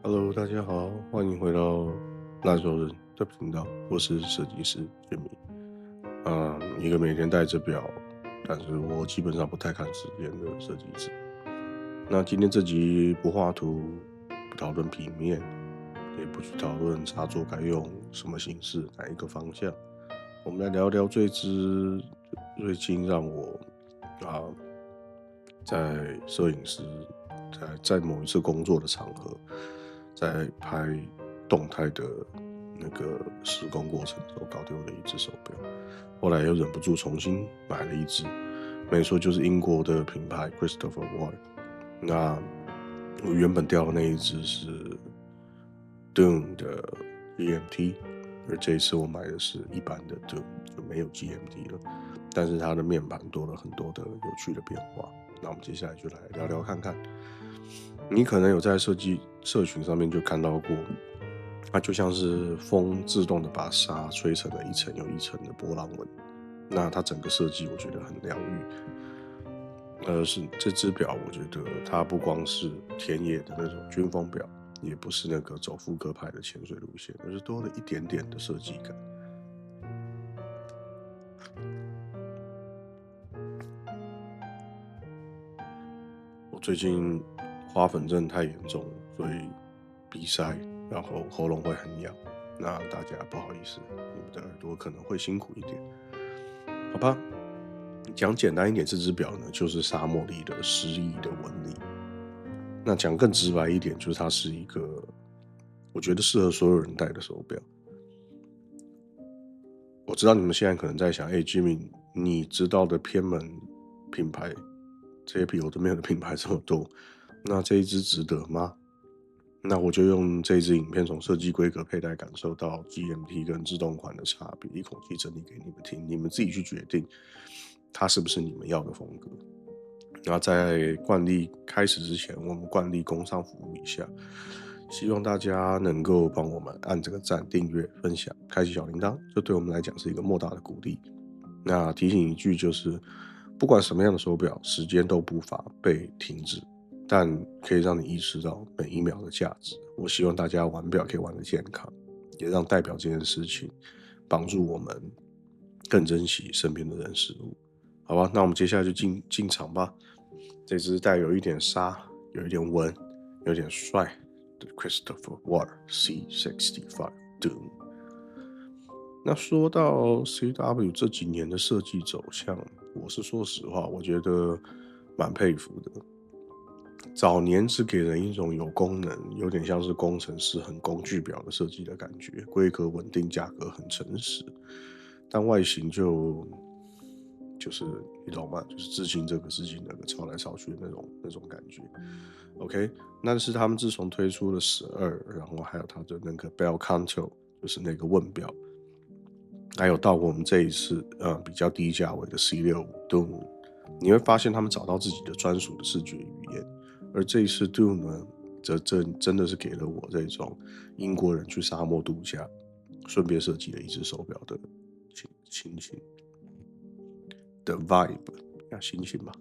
Hello，大家好，欢迎回到烂熟人的频道，我是设计师 Jimmy。一个每天带着表，但是我基本上不太看时间的设计师。那今天这集不画图，不讨论平面，也不去讨论插座该用什么形式，哪一个方向。我们来聊聊最近让我啊，在摄影师在某一次工作的场合，在拍动态的那个施工过程的时候搞丢了一只手表，后来又忍不住重新买了一只，没错，就是英国的品牌 Christopher Ward。那我原本掉的那一只是 Dune 的 GMT，而这一次我买的是一般的 Dune，就没有 GMT 了，但是它的面板多了很多的有趣的变化。那我们接下来就来聊聊看看，你可能有在设计社群上面就看到过，它就像是风自动的把沙吹成了一层又一层的波浪纹。那它整个设计我觉得很疗愈。是这只表，我觉得它不光是田野的那种军风表，也不是那个走复刻派的潜水路线，而是多了一点点的设计感。我最近花粉症太严重了，所以鼻塞，然后喉咙会很痒。那大家不好意思，你们的耳朵可能会辛苦一点，好吧？讲简单一点，这只表呢，就是沙漠里的诗意的纹理。那讲更直白一点，就是它是一个，我觉得适合所有人戴的手表。我知道你们现在可能在想，Jimmy，你知道的偏门品牌，这些比我都没有的品牌这么多，那这一只值得吗？那我就用这支影片从设计规格、佩戴感受到 GMT 跟自动款的差别，一口气整理给你们听，你们自己去决定它是不是你们要的风格。那在惯例开始之前，我们惯例工商服务一下，希望大家能够帮我们按这个赞、订阅、分享、开启小铃铛，这对我们来讲是一个莫大的鼓励。那提醒一句就是，不管什么样的手表，时间都无法被停止，但可以让你意识到每一秒的价值。我希望大家玩表可以玩得健康，也让戴表这件事情帮助我们更珍惜身边的人事物。好吧，那我们接下来就进场吧。这只带有一点沙，有一点纹，有点帅的 Christopher Ward C65 Dune。那说到 CW 这几年的设计走向，我是说实话，我觉得蛮佩服的。早年是给人一种有功能，有点像是工程师很工具表的设计的感觉，规格稳定，价格很诚实，但外形就是你懂吗？就是致敬这个致敬那个，抄来抄去的那种感觉。OK，那是他们自从推出了12，然后还有它的那个 Bell Canto，就是那个腕表，还有到我们这一次比较低价位的 C65 Dune，你会发现他们找到自己的专属的视觉语言。而这一次 Dune 呢，这真的是给了我这种英国人去沙漠度假，顺便设计了一只手表的情形的 vibe，心情吧。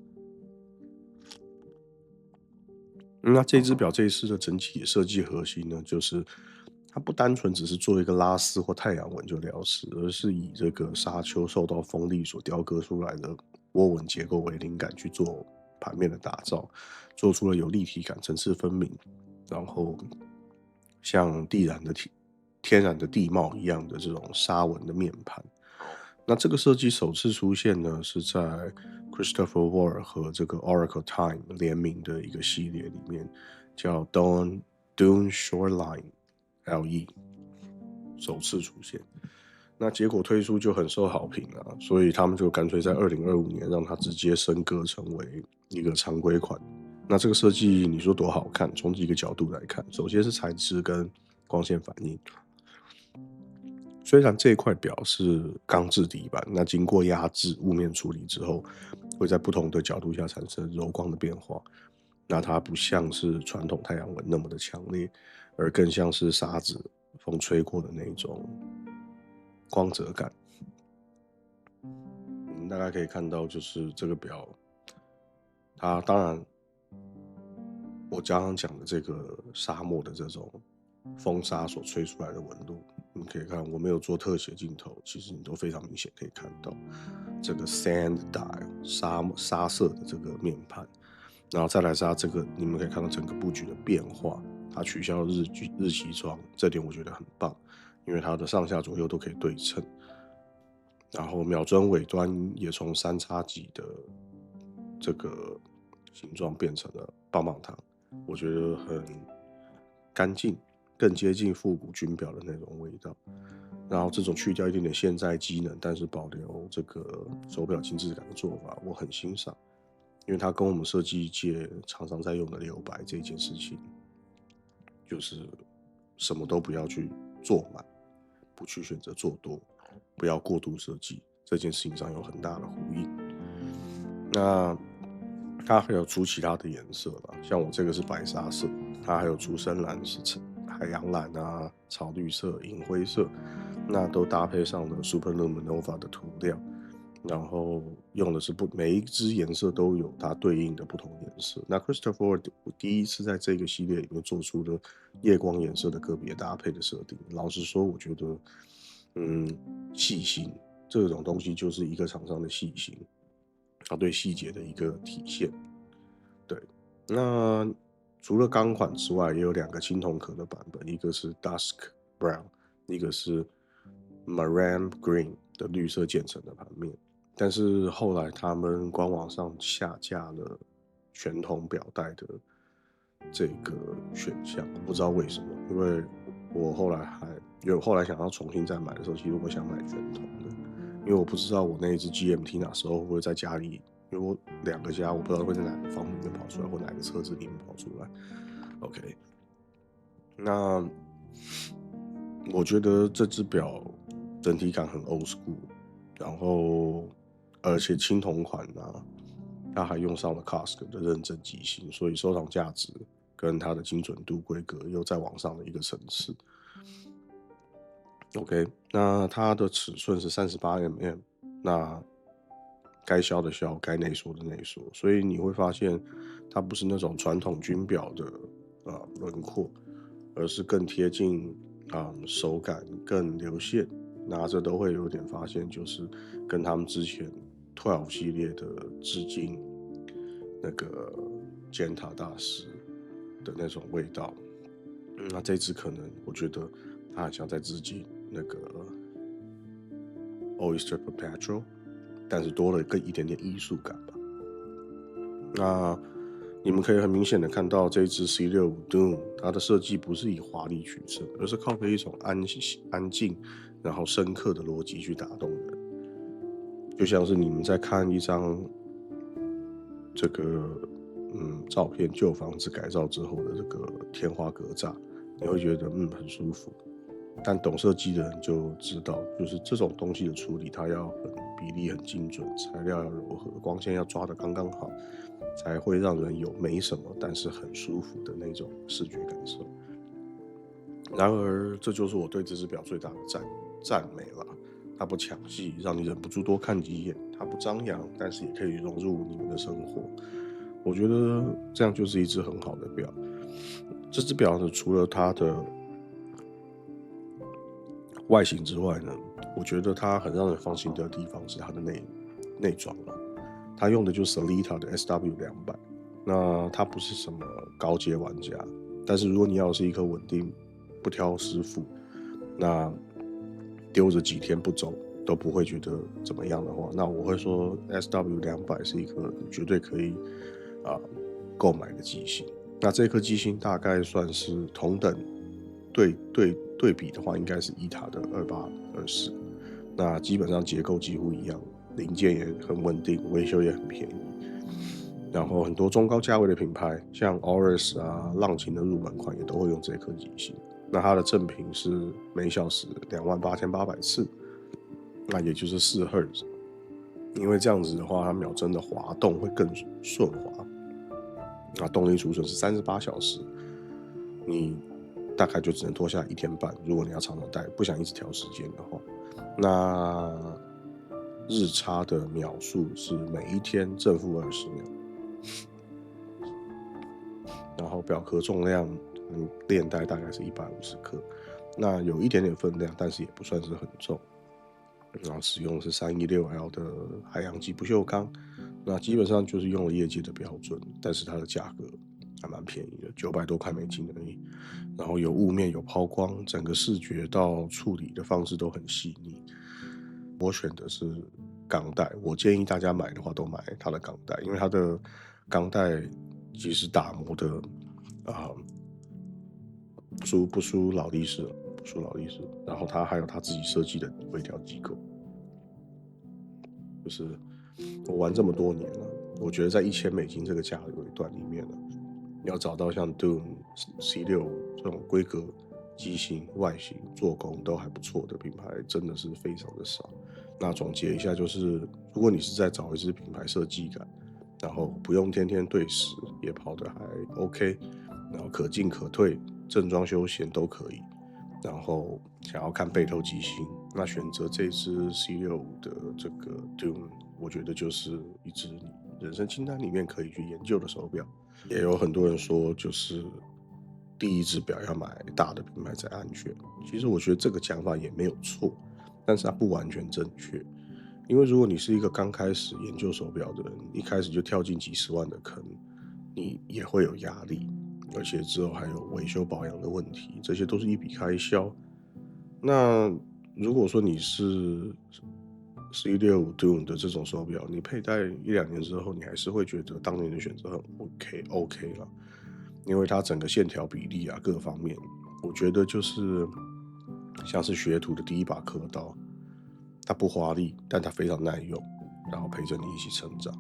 那这只表这一次的整体设计核心呢，就是它不单纯只是做一个拉丝或太阳纹就了事，而是以这个沙丘受到风力所雕刻出来的波纹结构为灵感去做盘面的打造，做出了有立体感、层次分明，然后像天然的地貌一样的这种沙纹的面盘。那这个设计首次出现呢，是在 Christopher Ward 和这个 Oracle Time 联名的一个系列里面，叫 Dune Shoreline LE，首次出现。那结果推出就很受好评啊，所以他们就干脆在2025年让它直接升格成为一个常规款。那这个设计你说多好看？从几个角度来看，首先是材质跟光线反应。虽然这一块表是钢制底板，那经过压制、雾面处理之后，会在不同的角度下产生柔光的变化。那它不像是传统太阳纹那么的强烈，而更像是沙子风吹过的那种光泽感。我们大概可以看到，就是这个表，它当然我刚刚讲的这个沙漠的这种风沙所吹出来的纹路，你可以看，我没有做特写镜头，其实你都非常明显可以看到这个 sand dial 沙色的这个面盘，然后再来是它这个，你们可以看到整个布局的变化，它取消了日期窗，这点我觉得很棒，因为它的上下左右都可以对称，然后秒针尾端也从三叉戟的这个形状变成了棒棒糖，我觉得很干净，更接近复古军表的那种味道。然后这种去掉一点点现在机能，但是保留这个手表精致感的做法，我很欣赏，因为它跟我们设计界常常在用的留白这件事情，就是什么都不要去做满，不去选择做多，不要过度设计，这件事情上有很大的呼应。那它还有出其他的颜色啦，像我这个是白沙色，它还有出深蓝、是海洋蓝啊、草绿色、银灰色，那都搭配上了 Superluminova 的涂料，然后用的是每一支颜色都有它对应的不同颜色。那 Christopher 第一次在这个系列里面做出了夜光颜色的个别搭配的设定，老实说，我觉得，细心这种东西就是一个厂商的细心。它对细节的一个体现。对，那除了钢款之外，也有2个青铜壳的版本，一个是 Dusk Brown，一个是 Marine Green 的绿色渐层的盘面。但是后来他们官网上下架了全铜表带的这个选项，不知道为什么，因为我后来想要重新再买的时候，其实我想买全铜的，因为我不知道我那一只 GMT 哪时候会不会在家里，因为我2个家我不知道会在哪个房里面跑出来，或哪个车子里面跑出来。OK，那我觉得这只表整体感很 old school，然后而且青铜款啊，它还用上了 COSC 的认证机芯，所以收藏价值跟它的精准度规格又再往上了一个层次。OK，那它的尺寸是38mm，那该削的削，该内缩的内缩，所以你会发现它不是那种传统军表的轮廓，而是更贴近手感，更流线，拿着都会有点发现，就是跟他们之前 12系列的致敬那个尖塔大师的那种味道。那这支可能我觉得它很像在致敬那个 Oyster Perpetual， 但是多了更一点点艺术感吧。那你们可以很明显的看到这一支 C65 Dune， 它的设计不是以华丽取胜，而是靠着一种安静然后深刻的逻辑去打动人，就像是你们在看一张这个照片，旧房子改造之后的这个天花格栅，你会觉得很舒服。但懂设计的人就知道，就是这种东西的处理，它要比例很精准，材料要柔和，光线要抓得刚刚好，才会让人有没什么但是很舒服的那种视觉感受。然而，这就是我对这只表最大的赞美了。它不抢戏，让你忍不住多看几眼；它不张扬，但是也可以融入你们的生活。我觉得这样就是一只很好的表。这只表呢，除了它的外形之外呢，我觉得它很让人放心的地方是它的内装了。它用的就是 Sellita 的 SW200，那它不是什么高阶玩家，但是如果你要的是一颗稳定、不挑师傅，那丢着几天不走都不会觉得怎么样的话，那我会说 SW200是一颗你绝对可以购买的机芯。那这颗机芯大概算是同等对比的话，应该是伊塔的2824，那基本上结构几乎一样，零件也很稳定，维修也很便宜。然后很多中高价位的品牌，像 Oris 啊、浪琴的入门款也都会用这颗机芯。那它的正频是每小时28800次，那也就是4赫兹。因为这样子的话，它秒针的滑动会更顺滑。那动力储存是38小时，你大概就只能拖下1天半。如果你要常常戴，不想一直调时间的话，那日差的秒数是每一天正负20秒。然后表壳重量链带大概是150克，那有一点点分量，但是也不算是很重。然后使用的是316L 的海洋级不锈钢，那基本上就是用了业界的标准，但是它的价格还蛮便宜的，900多块美金而已。然后有雾面有抛光，整个视觉到处理的方式都很细腻。我选的是钢带，我建议大家买的话都买它的钢带，因为它的钢带其实打磨的啊、不输劳力士，不输劳力士。然后它还有它自己设计的微调机构，就是我玩这么多年了，我觉得在$1000这个价位段里面呢，要找到像 Dune C65这种规格、机型、外形、做工都还不错的品牌，真的是非常的少。那总结一下，就是如果你是在找一支品牌设计感，然后不用天天对时，也跑得还 OK，然后可进可退，正装休闲都可以。然后想要看背透机芯，那选择这支 C65的这个 Dune， 我觉得就是一支你人生清单里面可以去研究的手表。也有很多人说，就是第一只表要买大的品牌才安全。其实我觉得这个讲法也没有错，但是它不完全正确。因为如果你是一个刚开始研究手表的人，一开始就跳进几十万的坑，你也会有压力，而且之后还有维修保养的问题，这些都是一笔开销。那如果说你是 C65 Dune 的这种手表，你佩戴1-2年之后，你还是会觉得当年的选择很 OK 了，因为它整个线条比例啊各方面，我觉得就是像是学徒的第一把刻刀，它不华丽，但它非常耐用，然后陪着你一起成长。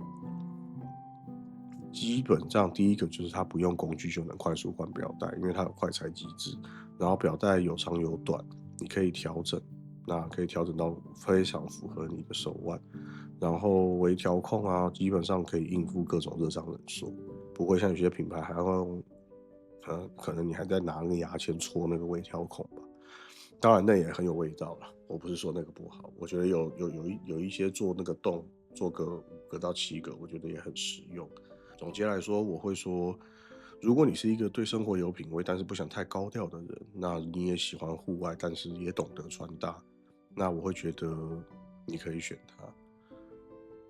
基本上第一个就是它不用工具就能快速换表带，因为它有快拆机制，然后表带有长有短，你可以调整，那可以调整到非常符合你的手腕，然后微调控啊，基本上可以应付各种热胀冷缩，不会像有些品牌还要用，可能你还在拿那个牙签戳那个微调孔吧。当然那也很有味道了，我不是说那个不好，我觉得有一些做那个洞做个5个到7个，我觉得也很实用。总结来说，我会说，如果你是一个对生活有品味，但是不想太高调的人，那你也喜欢户外，但是也懂得穿搭，那我会觉得你可以选它。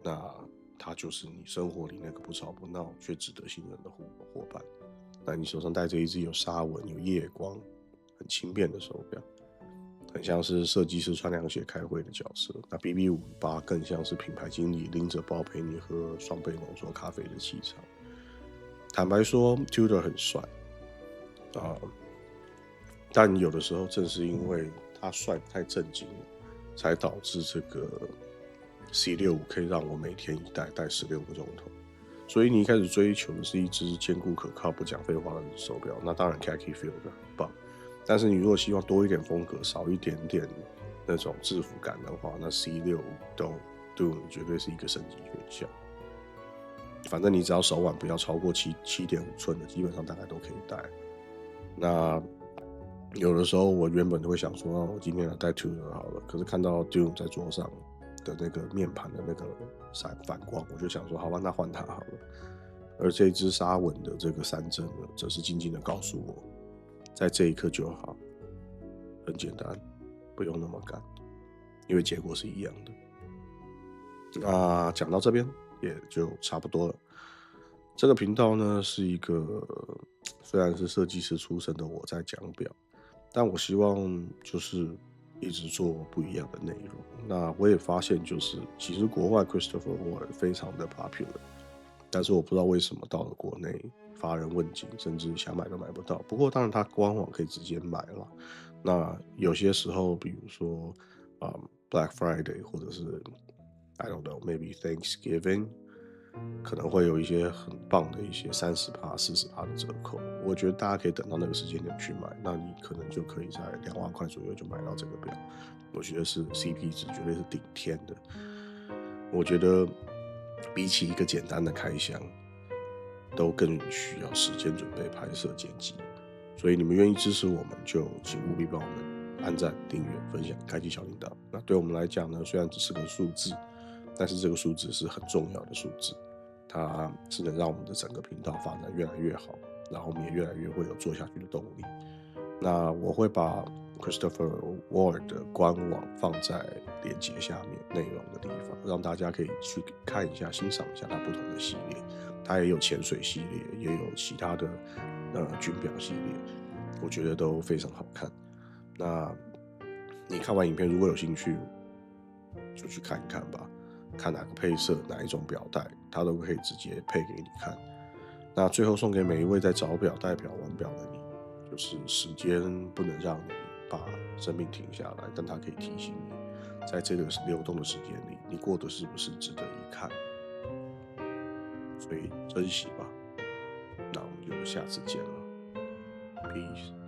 那它就是你生活里那个不吵不闹却值得信任的伙伴。那你手上戴着一只有纱纹、有夜光、很轻便的手表，很像是设计师穿凉鞋开会的角色。那 BB58更像是品牌经理拎着包陪你喝双倍浓缩咖啡的气场。坦白说 Tudor 很帅但有的时候正是因为他帅不太正经，才导致这个 C65可以让我每天一戴16个钟头。所以你一开始追求的是一只坚固可靠、不讲废话的手表，那当然 Khaki Field 很棒。但是你如果希望多一点风格，少一点点那种制服感的话，那 C65 Dune 绝对是一个升级选项。反正你只要手腕不要超过7.5寸的，基本上大概都可以戴。那有的时候我原本就会想说，我今天来戴 Tudor 好了，可是看到 Dune 在桌上的那个面盘的那个反光，我就想说，好吧，那换它好了。而这只纱纹的这个3针呢，则是静静的告诉我，在这一刻就好，很简单，不用那么赶，因为结果是一样的。那讲到这边也就差不多了。这个频道呢，是一个虽然是设计师出身的我在讲表，但我希望就是一直做不一样的内容。那我也发现，就是其实国外 Christopher Ward 非常的 popular， 但是我不知道为什么到了国内乏人问津，甚至想买都买不到。不过当然它官网可以直接买了。那有些时候，比如说Black Friday 或者是 I don't know maybe Thanksgiving，可能会有一些很棒的一些30%、40%的折扣，我觉得大家可以等到那个时间点去买，那你可能就可以在2万块左右就买到这个表，我觉得是 CP 值绝对是顶天的。我觉得比起一个简单的开箱，都更需要时间准备、拍摄、剪辑，所以你们愿意支持我们，就请务必帮我们按赞、订阅、分享、开启小铃铛。那对我们来讲呢，虽然只是个数字，但是这个数字是很重要的数字。它是能让我们的整个频道发展越来越好，然后我们也越来越会有做下去的动力。那我会把 Christopher Ward 的官网放在链接下面内容的地方，让大家可以去看一下、欣赏一下他不同的系列。他也有潜水系列，也有其他的军表系列，我觉得都非常好看。那你看完影片如果有兴趣，就去看一看吧，看哪个配色、哪一种表带，他都可以直接配给你看。那最后送给每一位在找表、戴表、玩表的你，就是时间不能让你把生命停下来，但它可以提醒你，在这个流动的时间里，你过得是不是值得一看？所以珍惜吧。那我们就下次见了，Peace。